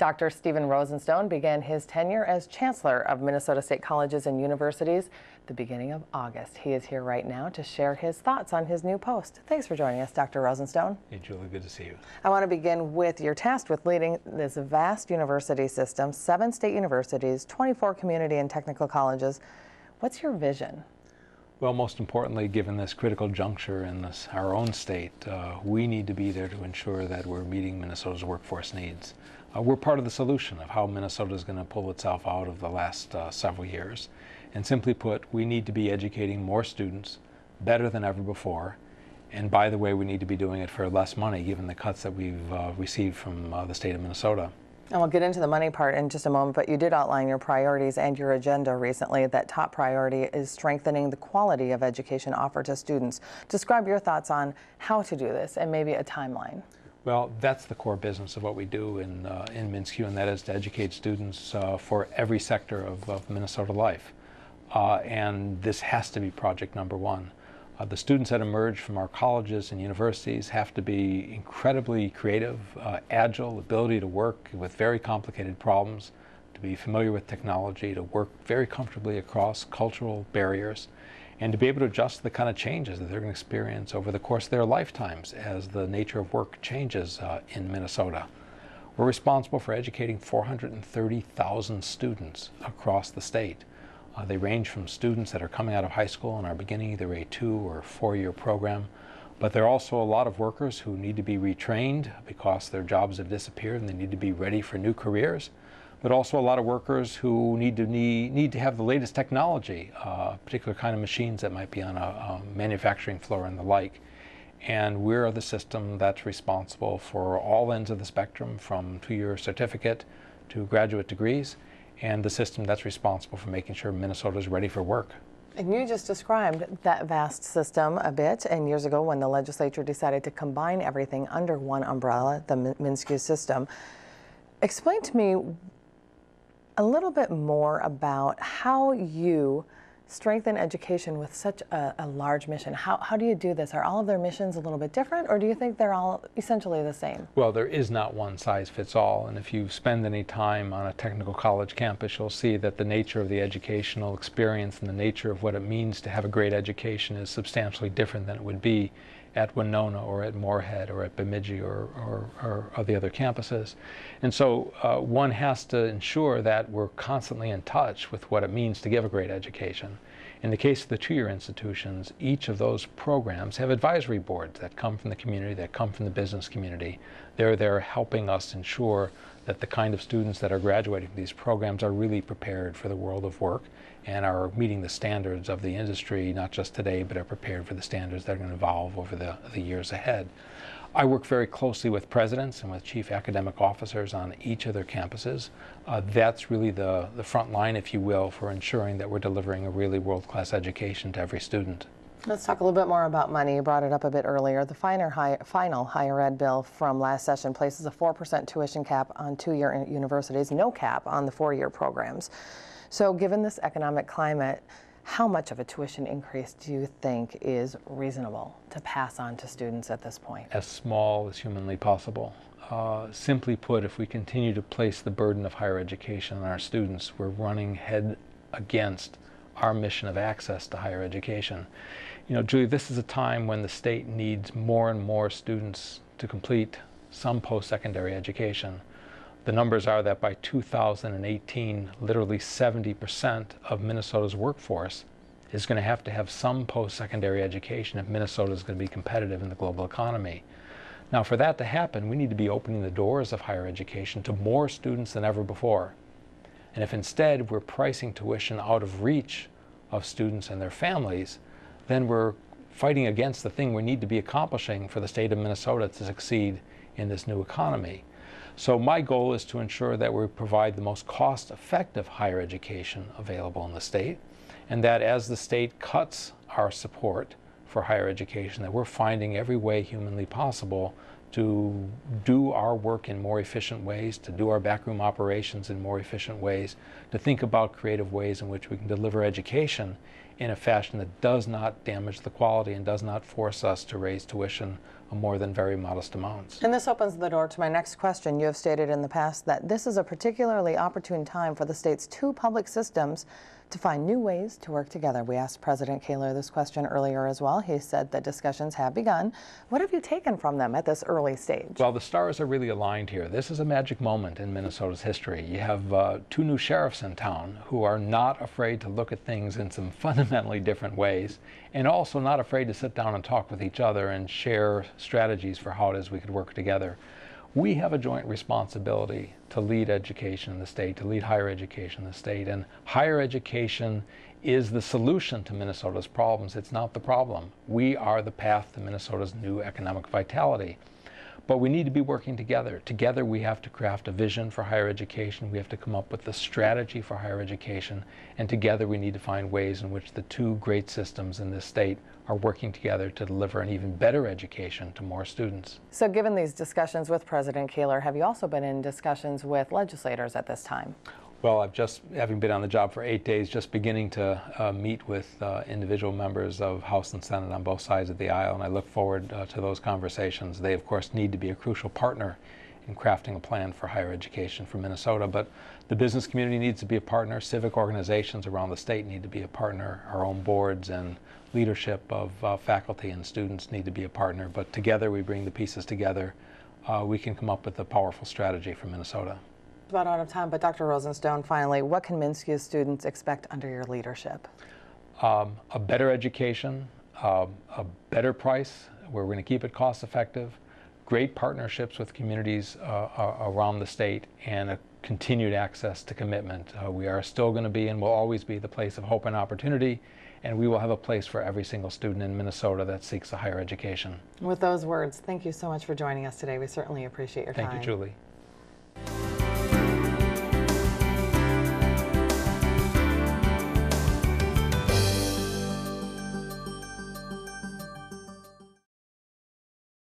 Dr. Stephen Rosenstone began his tenure as Chancellor of Minnesota State Colleges and Universities at the beginning of August. He is here right now to share his thoughts on his new post. Thanks for joining us, Dr. Rosenstone. Hey, Julie, good to see you. I want to begin with you're tasked with leading this vast university system, 7 state universities, 24 community and technical colleges. What's your vision? Well, most importantly, given this critical juncture in our own state, we need to be there to ensure that we're meeting Minnesota's workforce needs. We're part of the solution of how Minnesota is going to pull itself out of the last several years. And simply put, we need to be educating more students better than ever before. And by the way, we need to be doing it for less money, given the cuts that we've received from the state of Minnesota. And we'll get into the money part in just a moment, but you did outline your priorities and your agenda recently. That top priority is strengthening the quality of education offered to students. Describe your thoughts on how to do this and maybe a timeline. Well, that's the core business of what we do in MnSCU, and that is to educate students for every sector of Minnesota life. And this has to be project number one. The students that emerge from our colleges and universities have to be incredibly creative, agile, ability to work with very complicated problems, to be familiar with technology, to work very comfortably across cultural barriers, and to be able to adjust to the kind of changes that they're going to experience over the course of their lifetimes as the nature of work changes in Minnesota. We're responsible for educating 430,000 students across the state. They range from students that are coming out of high school and are beginning either a 2- or 4-year program, but there are also a lot of workers who need to be retrained because their jobs have disappeared and they need to be ready for new careers, but also a lot of workers who need to have the latest technology, particular kind of machines that might be on a manufacturing floor and the like. And we're the system that's responsible for all ends of the spectrum, from 2-year certificate to graduate degrees, and the system that's responsible for making sure Minnesota is ready for work. And you just described that vast system a bit, and years ago when the legislature decided to combine everything under one umbrella, the MnSCU system. Explain to me a little bit more about how you strengthen education with such a large mission. How do you do this? Are all of their missions a little bit different, or do you think they're all essentially the same? Well, there is not one size fits all, and if you spend any time on a technical college campus, you'll see that the nature of the educational experience and the nature of what it means to have a great education is substantially different than it would be at Winona or at Moorhead or at Bemidji or the other campuses. And so one has to ensure that we're constantly in touch with what it means to give a great education. In the case of the 2-year institutions, each of those programs have advisory boards that come from the community, that come from the business community. They're there helping us ensure that the kind of students that are graduating from these programs are really prepared for the world of work and are meeting the standards of the industry, not just today, but are prepared for the standards that are going to evolve over the years ahead. I work very closely with presidents and with chief academic officers on each of their campuses. That's really the front line, if you will, for ensuring that we're delivering a really world-class education to every student. Let's talk a little bit more about money. You brought it up a bit earlier. The final higher ed bill from last session places a 4% tuition cap on 2-year universities, no cap on the 4-year programs. So given this economic climate, how much of a tuition increase do you think is reasonable to pass on to students at this point? As small as humanly possible. Simply put, if we continue to place the burden of higher education on our students, we're running head against our mission of access to higher education. You know, Julie, this is a time when the state needs more and more students to complete some post-secondary education. The numbers are that by 2018, literally 70% of Minnesota's workforce is going to have some post-secondary education if Minnesota is going to be competitive in the global economy. Now, for that to happen, we need to be opening the doors of higher education to more students than ever before. And if instead we're pricing tuition out of reach of students and their families, then we're fighting against the thing we need to be accomplishing for the state of Minnesota to succeed in this new economy. So my goal is to ensure that we provide the most cost-effective higher education available in the state, and that as the state cuts our support for higher education, that we're finding every way humanly possible to do our work in more efficient ways, to do our backroom operations in more efficient ways, to think about creative ways in which we can deliver education in a fashion that does not damage the quality and does not force us to raise tuition more than very modest amounts. And this opens the door to my next question. You have stated in the past that this is a particularly opportune time for the state's two public systems to find new ways to work together. We asked President Kaler this question earlier as well. He said that discussions have begun. What have you taken from them at this early stage? Well, the stars are really aligned here. This is a magic moment in Minnesota's history. You have two new sheriffs in town who are not afraid to look at things in some fundamentally different ways, and also not afraid to sit down and talk with each other and share strategies for how it is we could work together. We have a joint responsibility to lead education in the state, to lead higher education in the state, and higher education is the solution to Minnesota's problems. It's not the problem. We are the path to Minnesota's new economic vitality. But we need to be working together. Together we have to craft a vision for higher education. We have to come up with a strategy for higher education. And together we need to find ways in which the two great systems in this state are working together to deliver an even better education to more students. So given these discussions with President Kaler, have you also been in discussions with legislators at this time? Well, I've just, having been on the job for 8 days, just beginning to meet with individual members of House and Senate on both sides of the aisle, and I look forward to those conversations. They, of course, need to be a crucial partner in crafting a plan for higher education for Minnesota, but the business community needs to be a partner. Civic organizations around the state need to be a partner. Our own boards and leadership of faculty and students need to be a partner, but together we bring the pieces together. We can come up with a powerful strategy for Minnesota. About out of time, but Dr. Rosenstone, finally, what can MnSCU students expect under your leadership? A better education, a better price where we're going to keep it cost effective, great partnerships with communities around the state, and a continued access to commitment. We are still going to be and will always be the place of hope and opportunity, and we will have a place for every single student in Minnesota that seeks a higher education. With those words, thank you so much for joining us today. We certainly appreciate your time. Thank you, Julie.